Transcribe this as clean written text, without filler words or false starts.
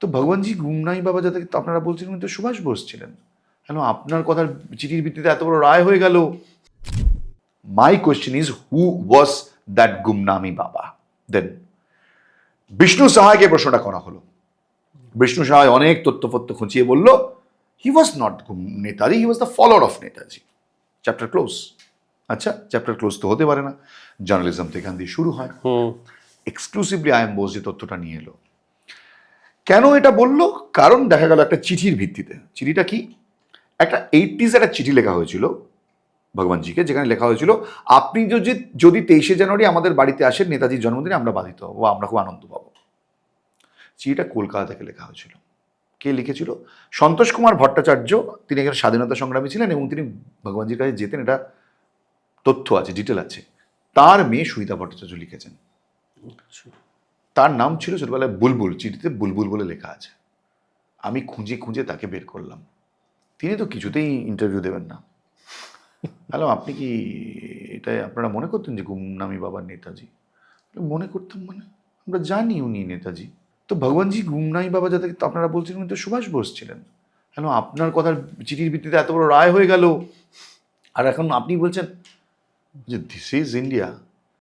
তো ভগবানজি গুমনাই বাবা যাতে আপনারা বলছেন উনি তো সুভাষ বোস ছিলেন, কেন আপনার কথার চিঠির ভিত্তিতে এত বড় রায় হয়ে গেল? My question is who was that Gumnaami বাবা দেন? বিষ্ণু সাহাকে প্রশ্নটা করা হলো। বিষ্ণু সাহায় অনেক তথ্যপত্য খুঁচিয়ে বলল he was not Netaji, he was the follower of Netaji. Chapter close. আচ্ছা, চ্যাপ্টার ক্লোজ তো হতে পারে না, জার্নালিজম তো এখান দিয়ে শুরু হয়। এক্সক্লুসিভলি আই এম বোস যে তথ্যটা নিয়ে এলো, কেন এটা বললো? কারণ দেখা গেল একটা চিঠির ভিত্তিতে। চিঠিটা কি? একটা 80s একটা চিঠি লেখা হয়েছিল ভগবানজিকে, যেখানে লেখা হয়েছিল আপনি যদি 23শে জানুয়ারি আমাদের বাড়িতে আসেন নেতাজির জন্মদিনে আমরা বাধিত হবো, আমরা খুব আনন্দ পাবো। চিঠিটা কলকাতা থেকে লেখা হয়েছিল। কে লিখেছিল? সন্তোষ কুমার ভট্টাচার্য। তিনি একজন স্বাধীনতা সংগ্রামী ছিলেন এবং তিনি ভগবানজির কাছে যেতেন, এটা তথ্য আছে, ডিটেল আছে। তার মেয়ে সুহিতা ভট্টাচার্য লিখেছেন। তার নাম ছিল ছোটবেলায় বুলবুল, চিঠিতে বুলবুল বলে লেখা আছে। আমি খুঁজে খুঁজে তাকে বের করলাম। তিনি তো কিছুতেই ইন্টারভিউ দেবেন না। হ্যালো, আপনি কি এটা আপনারা মনে করতেন যে গুমনামি বাবার নেতাজি? মনে করতাম মানে? আমরা জানি উনি নেতাজি। তো ভগবানজি গুমনামি বাবা যাতে আপনারা বলছেন উনি তো সুভাষ বোস ছিলেন, কেন আপনার কথার চিঠির ভিত্তিতে এত বড় রায় হয়ে গেল? আর এখন আপনি বলছেন যে দিস ইজ ইন্ডিয়া।